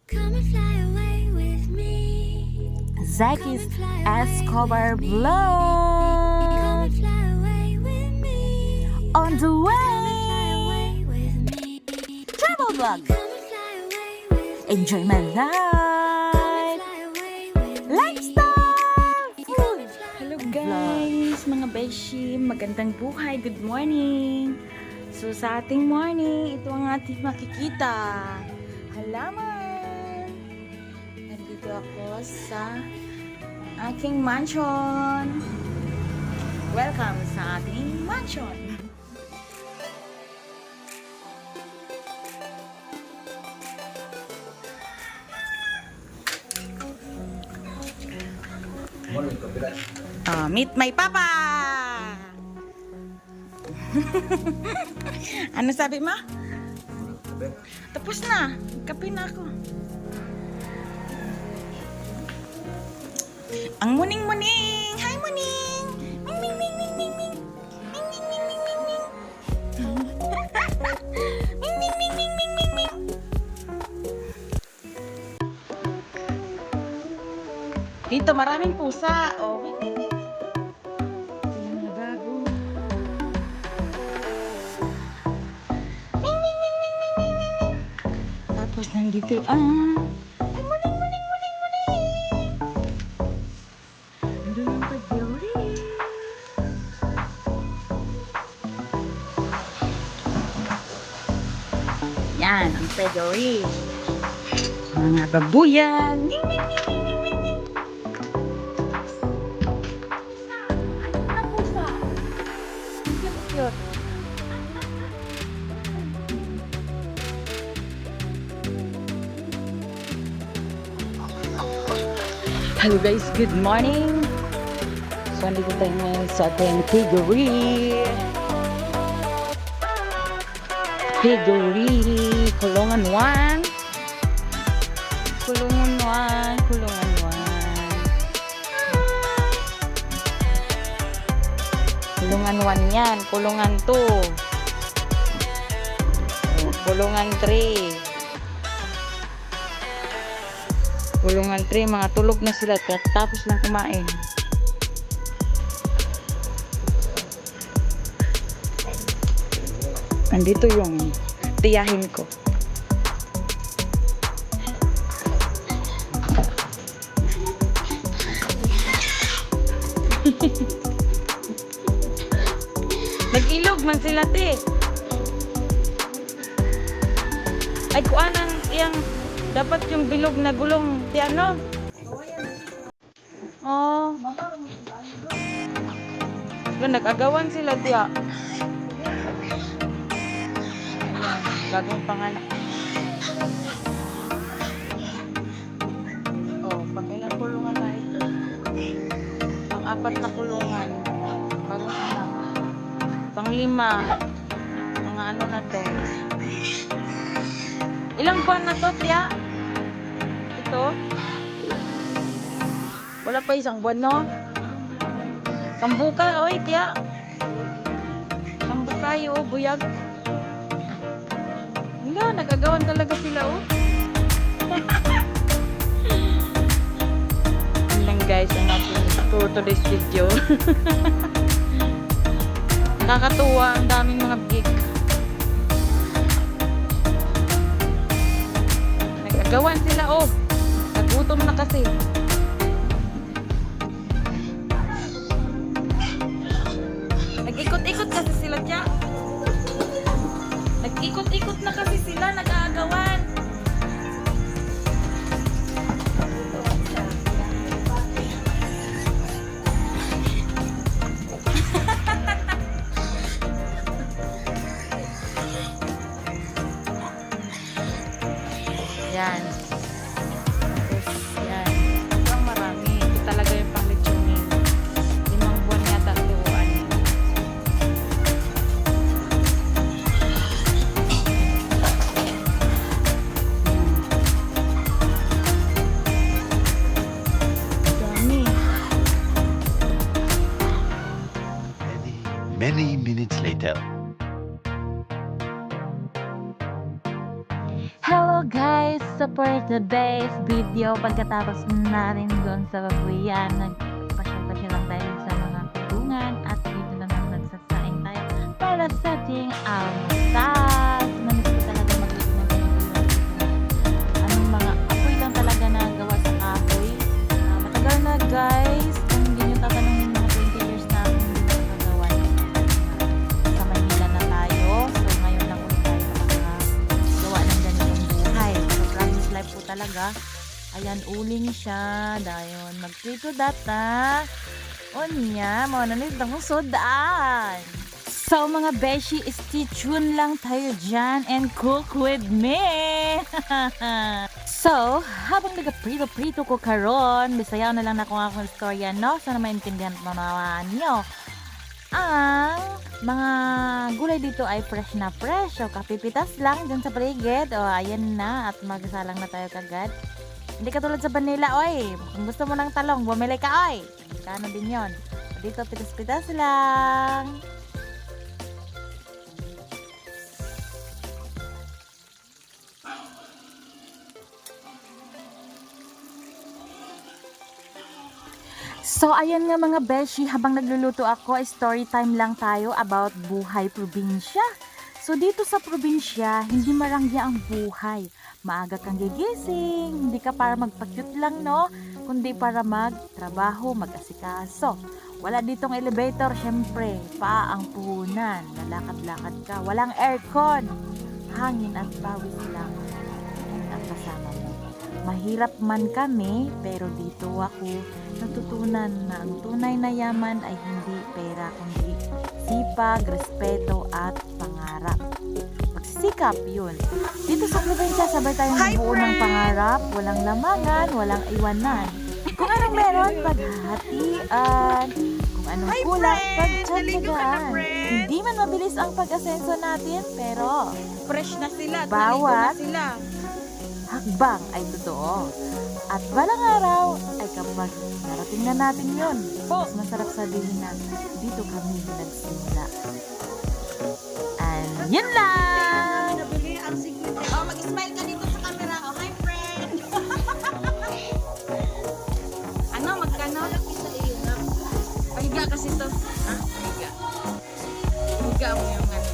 Come and fly away with me. Zaki's Escobar Come Vlog and fly away with me. on the Fly way. away with me. Travel vlog. Come and fly away with me. Enjoy my Come life. and fly away with me. Lifestyle. Food. Hello Guys, mga beshi, magandang buhay. Good morning. So sa ating morning, ito ang ating makikita. Halaman. Nandito ako sa aking mansion. Welcome sa ating mansion. Meet my papa! Ano sabi mo? Tapos na. Kape na ako. Ang muning-muning! Hi, muning! Ming, ming, ming, ming, ming, ming. Ming, ming, ming, ming, ming, ming. Ming, ming, ming, ming, ming, ming, ming. Dito, maraming pusa. Oh, ming, ming, ming. Ito yung mga bago. Ming, ming, ming, ming, ming, ming, ming. Tapos nandito, ay, muning, muning, muning, muning. Nandun ang pag-beauty. Yan, ang pedigree. Mga babuyan. Ding, ding, ding, ding, ding, ding, ding. Ang pusa. Cute. Hello guys, good morning. So, andito tayo ngayon sa ating piggery. Piggery, Kulungan 1. Kulungan 1, Kulungan 1. Kulungan 1 yan, Kulungan 2. Kulungan 3. Kulungan 3, mga tulog na sila. Tapos lang kumain. Nandito yung tiyahin ko. Nag-ilog man sila, te. Ay, kuanang yang dapat yung bilog na gulong, te, ano? Oh. Nag-agawan sila, te. Bagong panganak. Oh, pang-ilang kulungan na ito. Pang-4 na kulungan. Bagong anak. Pang-5. Mga ano na to. Ilang buwan na to, tiya? Ito? Wala pa isang buwan, no? Sambuka, oy, tiya. Sambuka, yung buyag. Wala, nagagawan talaga sila, oh. Yun lang guys, ang aking for today's video. Nakakatuwa, ang daming mga big. Nagagawan sila, oh. Nagutom na kasi. Nag-ikot-ikot kasi sila, tiya. Nag-ikot-ikot na kasi sila, nag-aagawan. Yan. Tapos, yan. Sobrang marami. Ito talaga yung pang-lechonin. 5 buwan yata turuan. Many minutes later. Hello So guys, support today's video. Pagkatapos natin doon sa babuyan, nagpasyal-pasyal lang tayo sa mga kulungan at dito naman nagsasaing tayo para sa ating almusal. Namiss ko talaga magluto ng ganito. Anong mga apoy lang talaga na gawa sa kahoy. Matagal na guys, kung hindi nyo tatanungin mga 20 years na akong hindi ko nagawa. Sa Manila na tayo. So ngayon lang ulit tayo makagawa ng ganitong buhay. So promise life po talaga. Ayan, uling siya. Dayon, magprito data. Onya, mo na nito ng sudaan. So mga beshi, stay tuned lang tayo dyan and cook with me. So, habang nagaprito-prito ko karon, bisayaw na lang na kung akong istorya, no? Sana maintindihan at mamawaan nyo. Ang mga gulay dito ay fresh na fresh. O, kapipitas lang dyan sa paligid. O, ayan na. At magsalang na tayo kagad. Hindi katulad sa Manila, oy. Kung gusto mo ng talong, bumili ka, oy. Kano din yon. Dito, pitas-pitas lang. So, ayan nga mga beshi, habang nagluluto ako, story time lang tayo about buhay probinsya. So, dito sa probinsya, hindi marangya ang buhay. Maaga kang gigising, hindi ka para magpakyut lang, no? Kundi para magtrabaho, mag-asikaso. Wala ditong elevator, syempre. Pa ang puhunan, lalakad-lakad ka. Walang aircon, hangin at pawis lang. Yun ang kasama mo. Mahirap man kami, pero dito ako natutunan na ang tunay na yaman ay hindi pera kundi sipag, respeto at pangarap. Pagsisikap yun. Dito sa probinsya, sabay tayong nabuo ng pangarap, walang lamangan, walang iwanan. Kung anong meron, paghahatian. Kung anong kulang, pagtsagaan. Hindi man mabilis ang pag-asenso natin, pero Fresh na sila. Bawat- nalito na sila. hakbang ay totoo. At balang araw ay kapag narating na natin yun, mas masarap sabihin na dito kami nagsimula. And yun lang! Nabili ang secret. Oh, mag-smile ka dito sa camera. Oh, hi friend. Ano, magkano? Pahiga kasi to. Ha? Pahiga. Pahiga mo yung ano.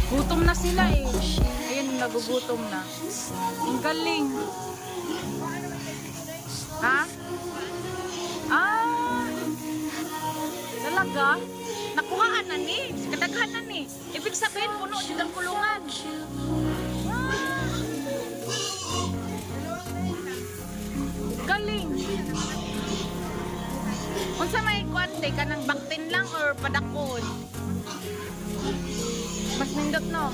Gutom na sila eh. Ayun, nagugutom na. Ang galing. Ha? Ah! Talaga? Nakuhaan na ni. Kadaghan na ni. Ibig sabihin, puno dito ang kulungan. Galing. Unsa may kwante ka ng baktin lang or padakon? Mas nindot no.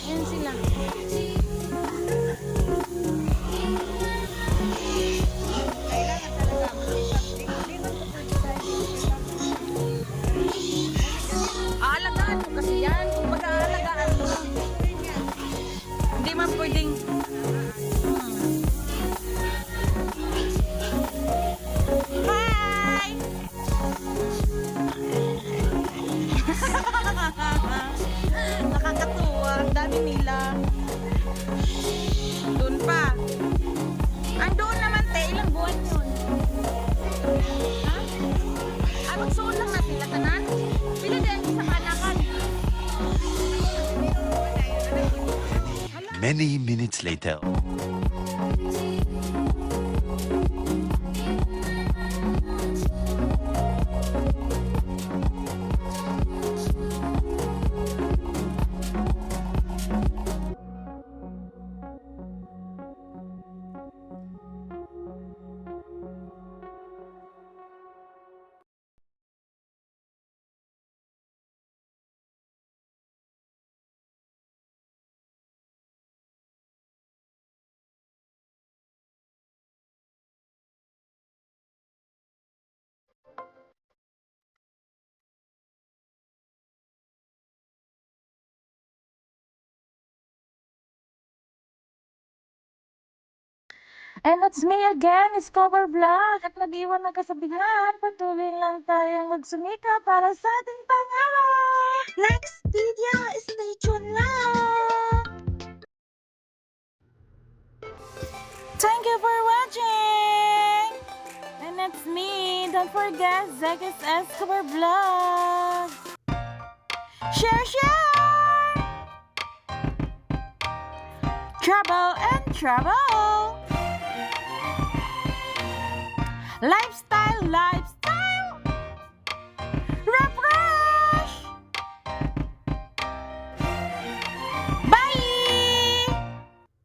Ayan sila. Aalagaan mo kasi yan. Kung pag-aalagaan mo. Hindi man pwedeng Hi! Nakakatuwa. Ang dami nila. Doon pa. Andoon naman, te. Ilang buwan yun? Ha? Ay, magsuon lang na sila, tanan? Pila din sa kanakan. Many minutes later. And it's me again, it's Cover Vlog. At nag-iwan ng kasabihan, patuloy lang tayong magsumika para sa ating pangarap. Next video, stay tuned lang. Thank you for watching. And it's me. Don't forget, Zegas Escobar Vlog. Share, share. Trouble and trouble. Lifestyle life.